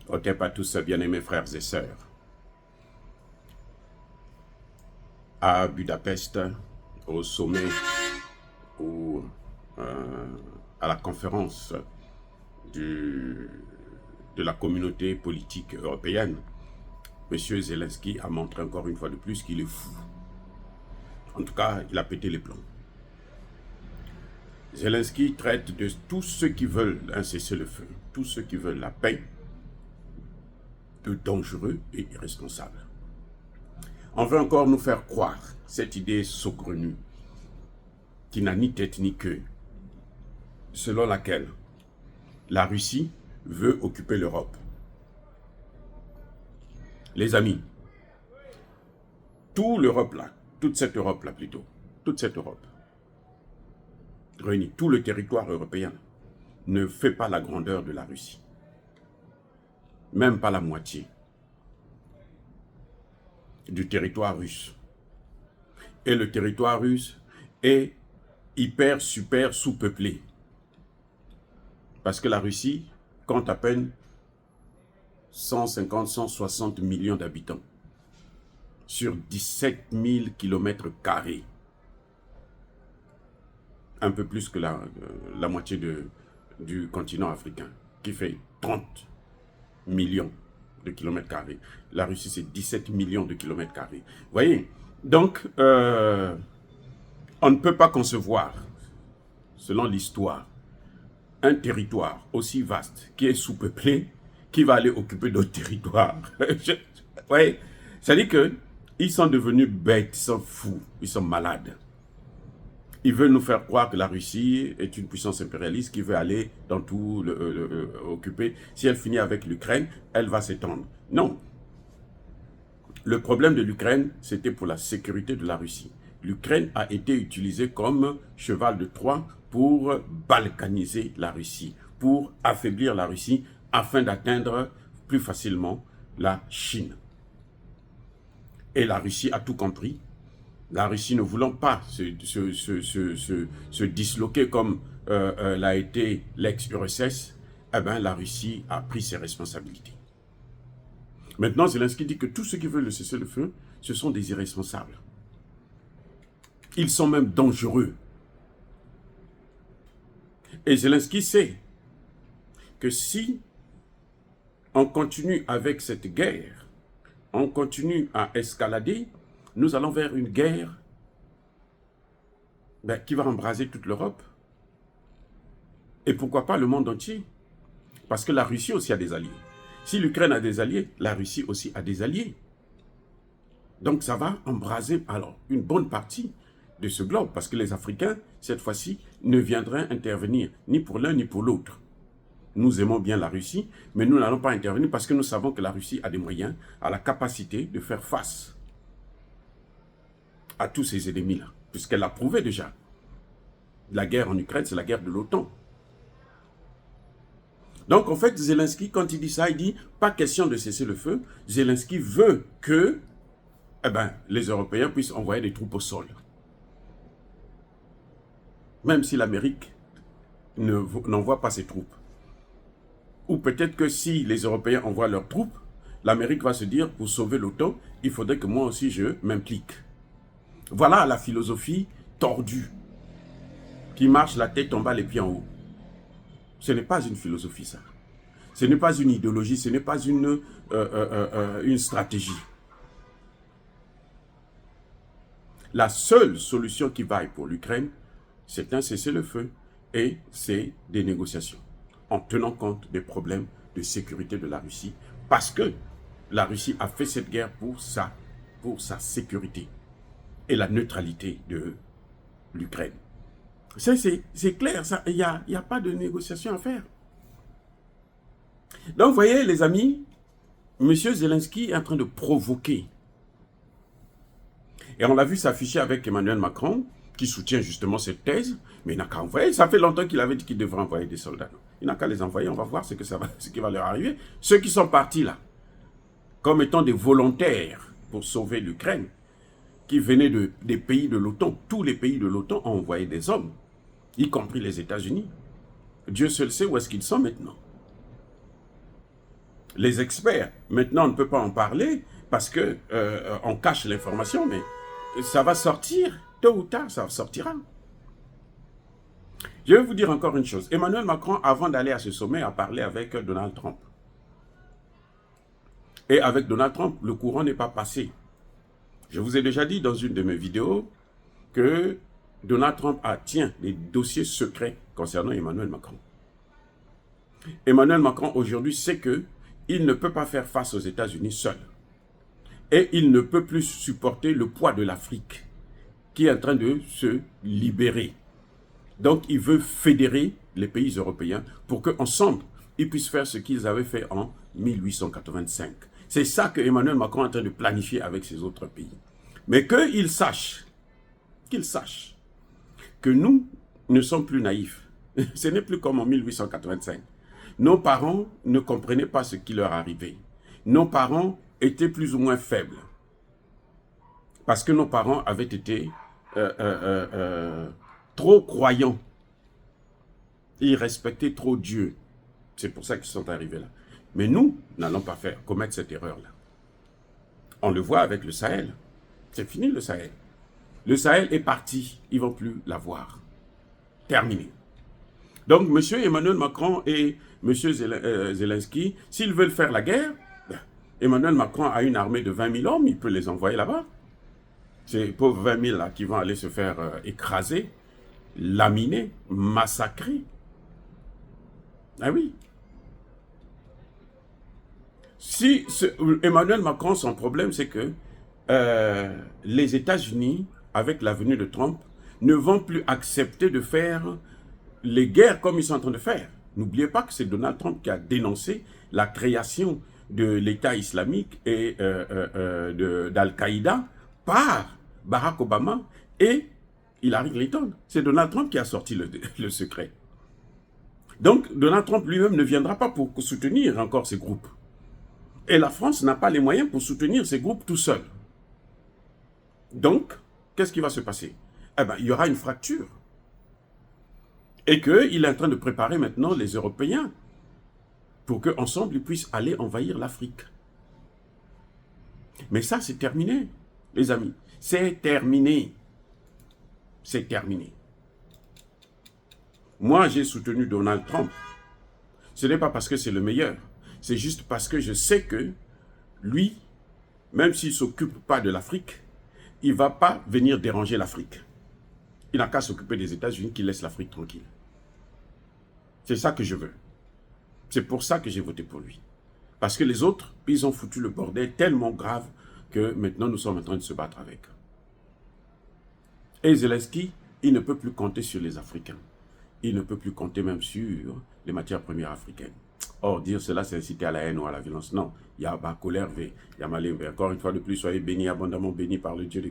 Ok, pas tous, bien-aimés frères et sœurs. À Budapest, au sommet ou à la conférence du- de la communauté politique européenne, M. Zelensky a montré encore une fois de plus qu'il est fou. En tout cas, il a pété les plombs. Zelensky traite de tous ceux qui veulent un cessez-le-feu, tous ceux qui veulent la paix, de dangereux et irresponsables. On veut encore nous faire croire cette idée saugrenue qui n'a ni tête ni queue, selon laquelle la Russie veut occuper l'Europe. Les amis, toute cette Europe-là plutôt, toute cette Europe, réunie, tout le territoire européen, ne fait pas la grandeur de la Russie. Même pas la moitié du territoire russe. Et le territoire russe est hyper, super sous-peuplé. Parce que la Russie compte à peine 150-160 millions d'habitants sur 17 000 km². Un peu plus que la moitié du continent africain, qui fait 30 millions de kilomètres carrés. La Russie, c'est 17 millions de kilomètres carrés. Vous voyez? Donc, on ne peut pas concevoir, selon l'histoire, un territoire aussi vaste, qui est sous-peuplé, qui va aller occuper d'autres territoires. Ouais, c'est-à-dire qu'ils sont devenus bêtes, ils sont fous, ils sont malades. Ils veulent nous faire croire que la Russie est une puissance impérialiste qui veut aller dans tout occuper. Si elle finit avec l'Ukraine, elle va s'étendre. Non. Le problème de l'Ukraine, c'était pour la sécurité de la Russie. L'Ukraine a été utilisée comme cheval de Troie pour balkaniser la Russie, pour affaiblir la Russie afin d'atteindre plus facilement la Chine. Et la Russie a tout compris. La Russie ne voulant pas se disloquer comme l'a été l'ex-URSS, eh bien, la Russie a pris ses responsabilités. Maintenant, Zelensky dit que tous ceux qui veulent le cessez-le-feu, ce sont des irresponsables. Ils sont même dangereux. Et Zelensky sait que si on continue avec cette guerre, on continue à escalader, nous allons vers une guerre qui va embraser toute l'Europe. Et pourquoi pas le monde entier? Parce que la Russie aussi a des alliés. Si l'Ukraine a des alliés, la Russie aussi a des alliés. Donc ça va embraser alors une bonne partie de ce globe, parce que les Africains, cette fois-ci, ne viendraient intervenir ni pour l'un ni pour l'autre. Nous aimons bien la Russie, mais nous n'allons pas intervenir parce que nous savons que la Russie a des moyens, a la capacité de faire face à tous ces ennemis-là, puisqu'elle l'a prouvé déjà. La guerre en Ukraine, c'est la guerre de l'OTAN. Donc en fait, Zelensky, quand il dit ça, il dit pas question de cesser le feu. Zelensky veut que les Européens puissent envoyer des troupes au sol. Même si l'Amérique n'envoie pas ses troupes. Ou peut-être que si les Européens envoient leurs troupes, l'Amérique va se dire, pour sauver l'OTAN, il faudrait que moi aussi je m'implique. Voilà la philosophie tordue, qui marche la tête en bas, les pieds en haut. Ce n'est pas une philosophie, ça. Ce n'est pas une idéologie, ce n'est pas une stratégie. La seule solution qui vaille pour l'Ukraine, c'est un cessez-le-feu et c'est des négociations, en tenant compte des problèmes de sécurité de la Russie, parce que la Russie a fait cette guerre pour sa sécurité et la neutralité de l'Ukraine. C'est clair, il n'y a pas de négociation à faire. Donc, vous voyez, les amis, M. Zelensky est en train de provoquer. Et on l'a vu s'afficher avec Emmanuel Macron, qui soutient justement cette thèse, mais il n'a qu'à envoyer. Ça fait longtemps qu'il avait dit qu'il devrait envoyer des soldats. Il n'a qu'à les envoyer, on va voir ce qui va leur arriver. Ceux qui sont partis là, comme étant des volontaires pour sauver l'Ukraine, qui venaient des pays de l'OTAN, tous les pays de l'OTAN ont envoyé des hommes, y compris les États-Unis. Dieu seul sait où est-ce qu'ils sont maintenant. Les experts, maintenant, on ne peut pas en parler parce que on cache l'information, mais ça va sortir, tôt ou tard, ça sortira. Je vais vous dire encore une chose. Emmanuel Macron, avant d'aller à ce sommet, a parlé avec Donald Trump. Et avec Donald Trump, le courant n'est pas passé. Je vous ai déjà dit dans une de mes vidéos que Donald Trump tient des dossiers secrets concernant Emmanuel Macron. Emmanuel Macron, aujourd'hui, sait qu'il ne peut pas faire face aux États-Unis seul. Et il ne peut plus supporter le poids de l'Afrique qui est en train de se libérer. Donc, il veut fédérer les pays européens pour qu'ensemble, ils puissent faire ce qu'ils avaient fait en 1885. C'est ça que Emmanuel Macron est en train de planifier avec ces autres pays. Mais qu'il sache que nous ne sommes plus naïfs. Ce n'est plus comme en 1885. Nos parents ne comprenaient pas ce qui leur arrivait. Nos parents étaient plus ou moins faibles. Parce que nos parents avaient été trop croyants. Ils respectaient trop Dieu. C'est pour ça qu'ils sont arrivés là. Mais nous, n'allons pas commettre cette erreur-là. On le voit avec le Sahel. C'est fini le Sahel. Le Sahel est parti. Ils ne vont plus l'avoir. Terminé. Donc, M. Emmanuel Macron et M. Zelensky, s'ils veulent faire la guerre, Emmanuel Macron a une armée de 20 000 hommes, il peut les envoyer là-bas. Ces pauvres 20 000 là qui vont aller se faire écraser, laminer, massacrer. Ah oui. Si Emmanuel Macron, son problème, c'est que les États-Unis, avec la venue de Trump, ne vont plus accepter de faire les guerres comme ils sont en train de faire. N'oubliez pas que c'est Donald Trump qui a dénoncé la création de l'État islamique et d'Al-Qaïda par Barack Obama et Hillary Clinton. C'est Donald Trump qui a sorti le secret. Donc, Donald Trump lui-même ne viendra pas pour soutenir encore ces groupes. Et la France n'a pas les moyens pour soutenir ces groupes tout seul. Donc, qu'est-ce qui va se passer? Eh bien, il y aura une fracture. Et qu'il est en train de préparer maintenant les Européens pour qu'ensemble, ils puissent aller envahir l'Afrique. Mais ça, c'est terminé, les amis. C'est terminé. C'est terminé. Moi, j'ai soutenu Donald Trump. Ce n'est pas parce que c'est le meilleur. C'est juste parce que je sais que lui, même s'il ne s'occupe pas de l'Afrique, il ne va pas venir déranger l'Afrique. Il n'a qu'à s'occuper des États-Unis qui laissent l'Afrique tranquille. C'est ça que je veux. C'est pour ça que j'ai voté pour lui. Parce que les autres, ils ont foutu le bordel tellement grave que maintenant nous sommes en train de se battre avec. Et Zelensky, il ne peut plus compter sur les Africains. Il ne peut plus compter même sur les matières premières africaines. Or, dire cela, c'est inciter à la haine ou à la violence. Non, il y a colère V, il y a malin V. Encore une fois de plus, soyez bénis, abondamment bénis par le Dieu de